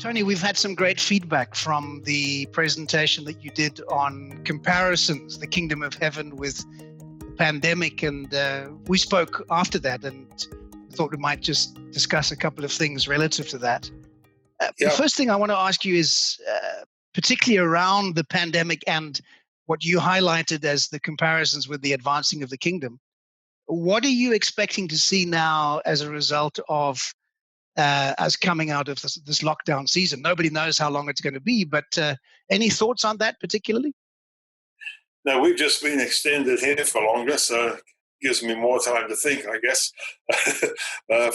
Tony, we've had some great feedback from the presentation that you did on comparisons, the kingdom of heaven with the pandemic. And we spoke after that and thought we might just discuss a couple of things relative to that. The first thing I want to ask you is particularly around the pandemic and what you highlighted as the comparisons with the advancing of the kingdom. What are you expecting to see now as a result of us coming out of this lockdown season? Nobody knows how long it's going to be, but any thoughts on that particularly? No, we've just been extended here for longer, so it gives me more time to think, I guess,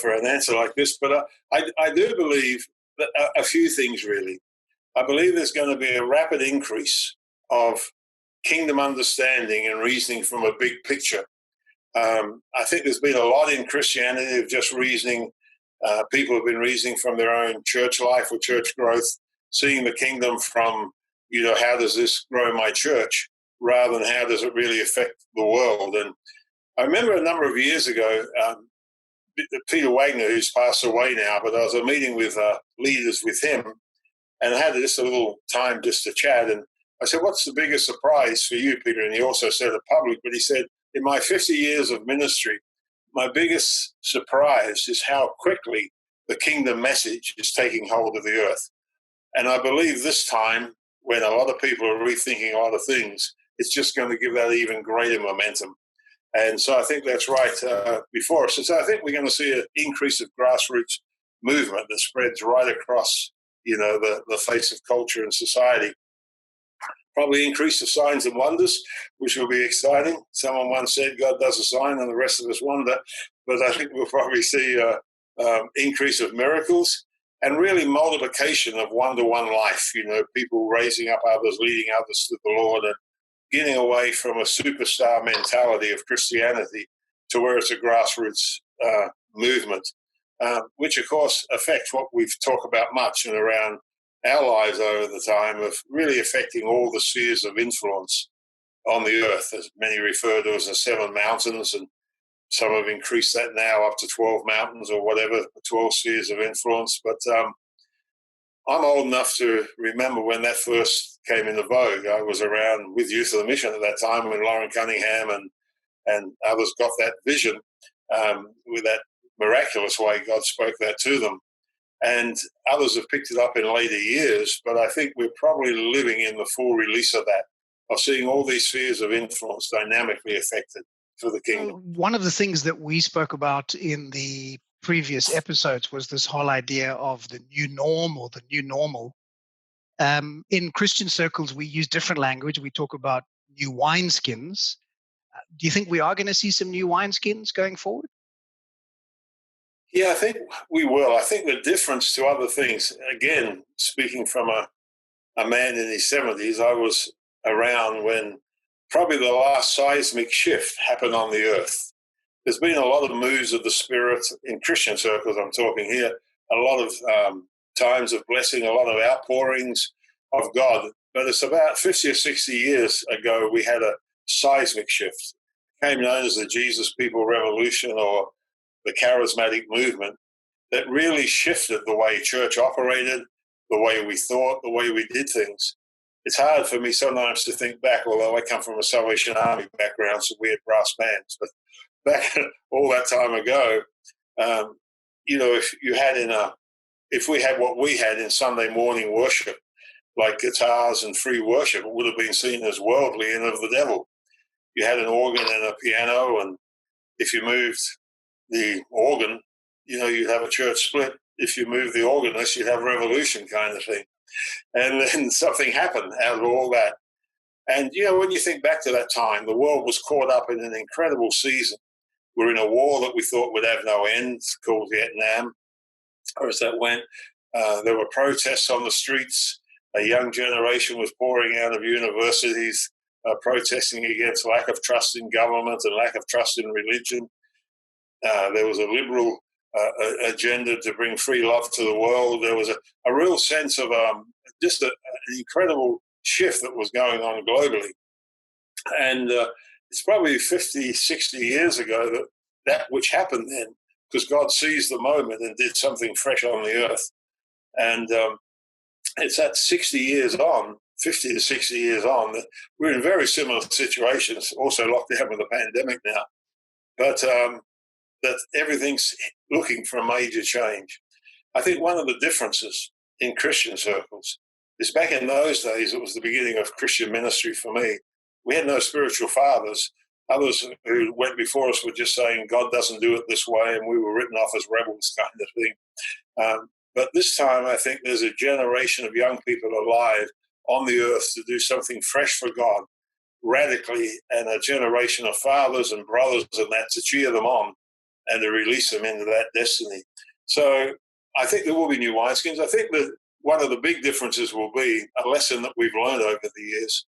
for an answer like this. But I do believe that a few things, really. I believe there's going to be a rapid increase of kingdom understanding and reasoning from a big picture. I think there's been a lot in Christianity of just reasoning. People have been reasoning from their own church life or church growth, seeing the kingdom from, how does this grow my church, rather than how does it really affect the world. And I remember a number of years ago, Peter Wagner, who's passed away now, but I was a meeting with leaders with him, and I had just a little time just to chat. And I said, what's the biggest surprise for you, Peter? And he also said it public, but he said, in my 50 years of ministry, my biggest surprise is how quickly the kingdom message is taking hold of the earth. And I believe this time, when a lot of people are rethinking a lot of things, it's just going to give that even greater momentum. And so I think that's right before us. And so I think we're going to see an increase of grassroots movement that spreads right across, the face of culture and society. Probably increase the signs and wonders, which will be exciting. Someone once said God does a sign and the rest of us wonder. But I think we'll probably see increase of miracles and really multiplication of one-to-one life, people raising up others, leading others to the Lord, and getting away from a superstar mentality of Christianity to where it's a grassroots movement, which, of course, affects what we've talked about much and around our lives over the time, of really affecting all the spheres of influence on the earth, as many refer to as the 7 mountains, and some have increased that now up to 12 mountains or whatever, 12 spheres of influence. But I'm old enough to remember when that first came into vogue. I was around with Youth of the Mission at that time when Lauren Cunningham and others got that vision with that miraculous way God spoke that to them. And others have picked it up in later years, but I think we're probably living in the full release of that, of seeing all these spheres of influence dynamically affected for the kingdom. One of the things that we spoke about in the previous episodes was this whole idea of the new norm or the new normal. In Christian circles, we use different language. We talk about new wineskins. Do you think we are going to see some new wineskins going forward? Yeah, I think we will. I think the difference to other things, again, speaking from a man in his 70s, I was around when probably the last seismic shift happened on the earth. There's been a lot of moves of the Spirit in Christian circles, I'm talking here, a lot of times of blessing, a lot of outpourings of God. But it's about 50 or 60 years ago we had a seismic shift. It became known as the Jesus People Revolution or the charismatic movement, that really shifted the way church operated, the way we thought, the way we did things. It's hard for me sometimes to think back, although I come from a Salvation Army background, so we had brass bands. But back all that time ago, if we had what we had in Sunday morning worship, like guitars and free worship, it would have been seen as worldly and of the devil. You had an organ and a piano, and if you moved the organ, you'd have a church split. If you moved the organist, you'd have revolution kind of thing. And then something happened out of all that. And, when you think back to that time, the world was caught up in an incredible season. We're in a war that we thought would have no end, called Vietnam, or as that went. There were protests on the streets. A young generation was pouring out of universities, protesting against lack of trust in government and lack of trust in religion. There was a liberal agenda to bring free love to the world. There was a real sense of just an incredible shift that was going on globally. And it's probably 50, 60 years ago that which happened then, because God seized the moment and did something fresh on the earth. And it's at 60 years on, 50 to 60 years on, that we're in very similar situations, also locked down with the pandemic now, but that everything's looking for a major change. I think one of the differences in Christian circles is back in those days, it was the beginning of Christian ministry for me. We had no spiritual fathers. Others who went before us were just saying, God doesn't do it this way, and we were written off as rebels kind of thing. But this time, I think there's a generation of young people alive on the earth to do something fresh for God, radically, and a generation of fathers and brothers and that to cheer them on and to release them into that destiny. So I think there will be new wineskins. I think that one of the big differences will be a lesson that we've learned over the years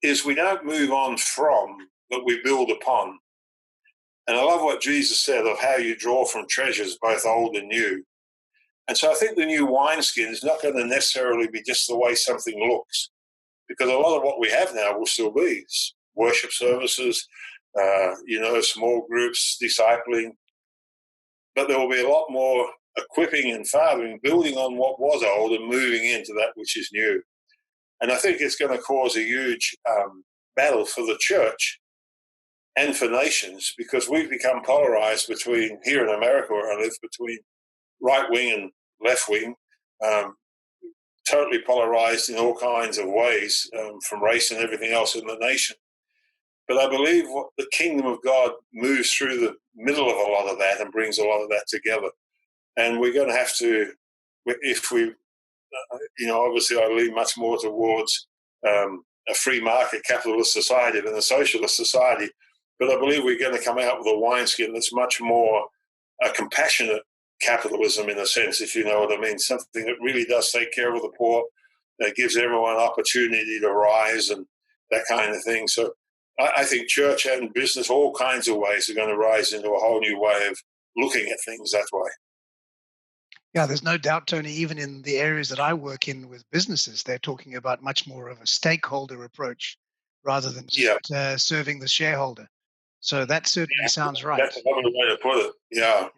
is we don't move on from, but we build upon. And I love what Jesus said of how you draw from treasures, both old and new. And so I think the new wineskin is not going to necessarily be just the way something looks, because a lot of what we have now will still be worship services, small groups, discipling. But there will be a lot more equipping and fathering, building on what was old and moving into that which is new. And I think it's going to cause a huge battle for the church and for nations, because we've become polarized between, here in America where I live, between right wing and left wing, totally polarized in all kinds of ways, from race and everything else in the nation. But I believe what the kingdom of God moves through the middle of a lot of that and brings a lot of that together. And we're going to have to, if we, obviously I lean much more towards a free market capitalist society than a socialist society. But I believe we're going to come out with a wineskin that's much more a compassionate capitalism, in a sense, if you know what I mean, something that really does take care of the poor, that gives everyone opportunity to rise and that kind of thing. So I think church and business, all kinds of ways, are going to rise into a whole new way of looking at things that way. Yeah, there's no doubt, Tony, even in the areas that I work in with businesses, they're talking about much more of a stakeholder approach rather than just serving the shareholder. So that certainly sounds right. That's another way to put it. Yeah.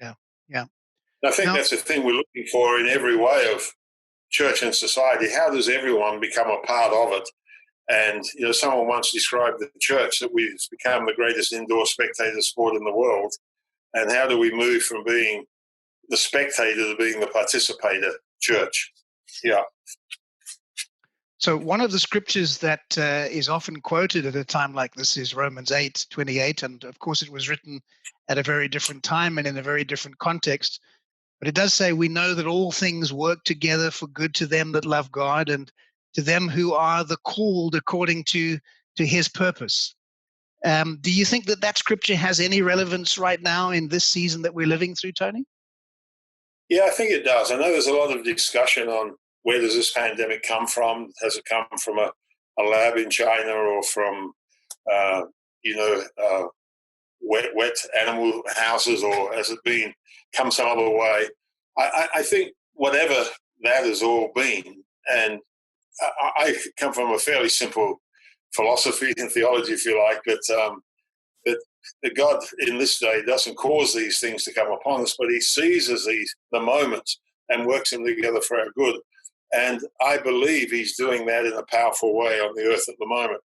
I think that's the thing we're looking for in every way of church and society. How does everyone become a part of it? And, someone once described the church that we've become the greatest indoor spectator sport in the world. And how do we move from being the spectator to being the participator church? Yeah. So one of the scriptures that is often quoted at a time like this is Romans 8:28. And of course, it was written at a very different time and in a very different context. But it does say, we know that all things work together for good to them that love God and to them who are the called according to his purpose. Do you think that scripture has any relevance right now in this season that we're living through, Tony? Yeah, I think it does. I know there's a lot of discussion on where does this pandemic come from? Has it come from a lab in China or from, wet animal houses, or has it come some other way? I think whatever that has all been, and I come from a fairly simple philosophy and theology, if you like, that God in this day doesn't cause these things to come upon us, but he seizes the moments and works them together for our good. And I believe he's doing that in a powerful way on the earth at the moment.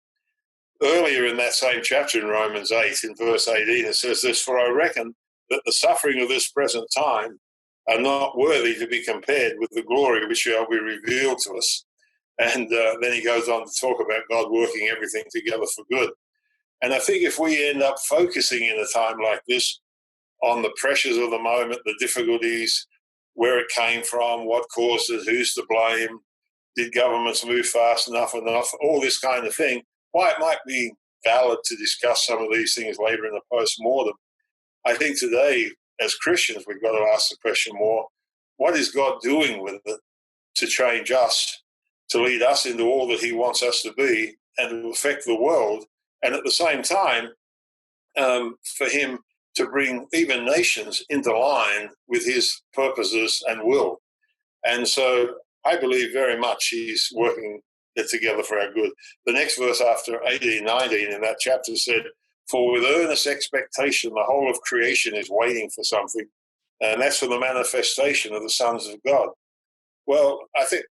Earlier in that same chapter in Romans 8, in verse 18, it says this, "For I reckon that the suffering of this present time are not worthy to be compared with the glory which shall be revealed to us." And then he goes on to talk about God working everything together for good. And I think if we end up focusing in a time like this on the pressures of the moment, the difficulties, where it came from, what caused it, who's to blame, did governments move fast enough, all this kind of thing, why it might be valid to discuss some of these things later in the post-mortem. I think today, as Christians, we've got to ask the question more, what is God doing with it to change us, to lead us into all that he wants us to be and to affect the world, and at the same time, for him to bring even nations into line with his purposes and will. And so I believe very much he's working it together for our good. The next verse after 18, 19 in that chapter said, "For with earnest expectation the whole of creation is waiting for something, and that's for the manifestation of the sons of God." Well, I think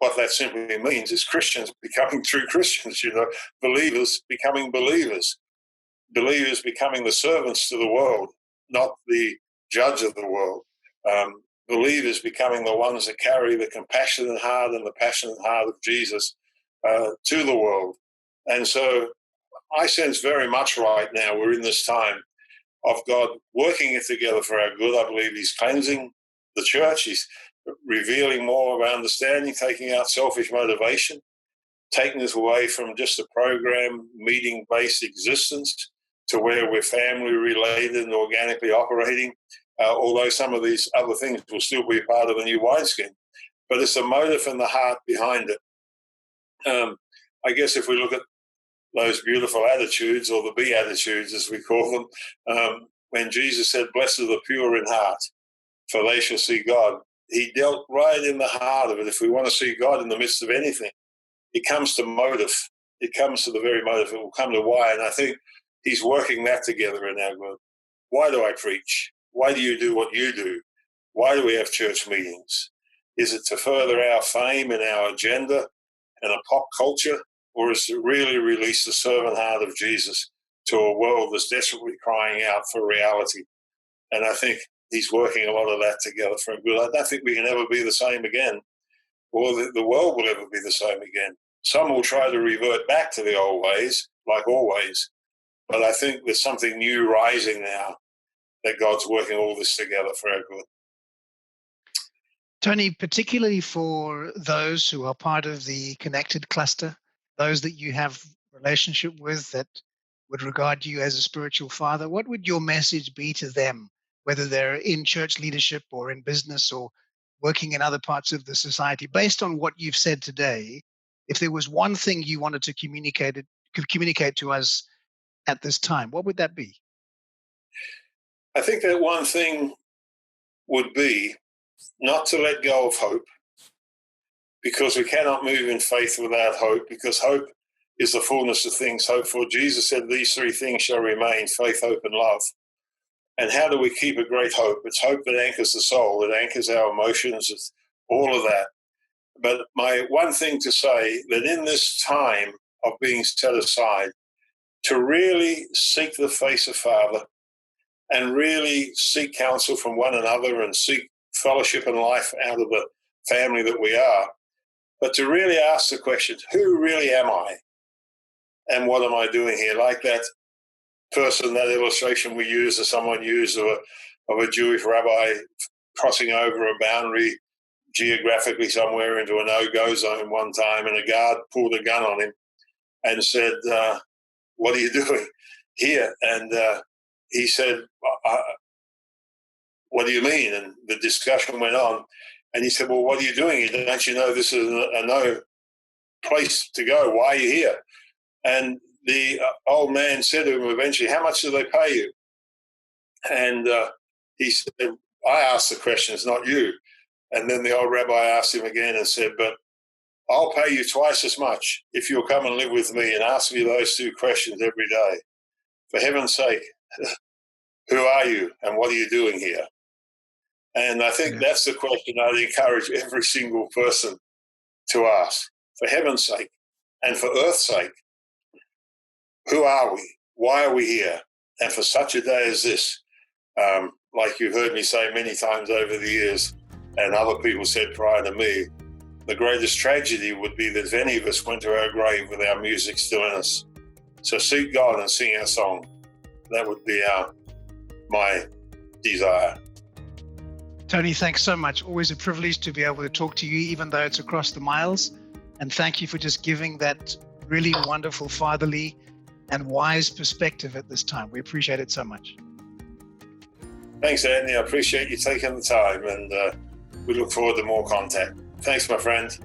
what that simply means is Christians becoming true Christians, believers becoming believers, believers becoming the servants to the world, not the judge of the world, believers becoming the ones that carry the compassionate heart and the passionate heart of Jesus to the world. And so I sense very much right now we're in this time of God working it together for our good. I believe he's cleansing the church. He's revealing more of our understanding, taking out selfish motivation, taking us away from just a program, meeting-based existence to where we're family-related and organically operating, although some of these other things will still be part of the new wineskin. But it's the motive and the heart behind it. I guess if we look at those beautiful attitudes, or the Beatitudes as we call them, when Jesus said, "Blessed are the pure in heart, for they shall see God," he dealt right in the heart of it. If we want to see God in the midst of anything, it comes to motive. It comes to the very motive. It will come to why. And I think he's working that together in our good. Why do I preach? Why do you do what you do? Why do we have church meetings? Is it to further our fame and our agenda and a pop culture? Or is it really release the servant heart of Jesus to a world that's desperately crying out for reality? And I think he's working a lot of that together for good. I don't think we can ever be the same again, or the world will ever be the same again. Some will try to revert back to the old ways, like always. But I think there's something new rising now, that God's working all this together for our good. Tony, particularly for those who are part of the connected cluster, those that you have relationship with that would regard you as a spiritual father, what would your message be to them, whether they're in church leadership or in business or working in other parts of the society? Based on what you've said today, if there was one thing you wanted to communicate to us at this time, what would that be? I think that one thing would be not to let go of hope, because we cannot move in faith without hope, because hope is the fullness of things hoped for. Jesus said these three things shall remain: faith, hope, and love. And how do we keep a great hope? It's hope that anchors the soul, it anchors our emotions, it's all of that. But my one thing to say, that in this time of being set aside, to really seek the face of Father and really seek counsel from one another and seek fellowship and life out of the family that we are, but to really ask the question, who really am I? And what am I doing here? Like that person, that illustration we used, or someone used of a Jewish rabbi crossing over a boundary geographically somewhere into a no-go zone one time, and a guard pulled a gun on him and said, what are you doing here? And he said, what do you mean? And the discussion went on. And he said, well, what are you doing here? Don't you know this is a no place to go? Why are you here? And the old man said to him eventually, how much do they pay you? And he said, I asked the questions, not you. And then the old rabbi asked him again and said, but I'll pay you twice as much if you'll come and live with me and ask me those two questions every day. For heaven's sake, who are you and what are you doing here? And I think that's the question I'd encourage every single person to ask. For heaven's sake and for earth's sake, who are we? Why are we here? And for such a day as this, like you've heard me say many times over the years, and other people said prior to me, the greatest tragedy would be that if any of us went to our grave with our music still in us. So seek God and sing our song. That would be my desire. Tony, thanks so much. Always a privilege to be able to talk to you, even though it's across the miles. And thank you for just giving that really wonderful fatherly and wise perspective at this time. We appreciate it so much. Thanks, Andy. I appreciate you taking the time, and we look forward to more contact. Thanks, my friend.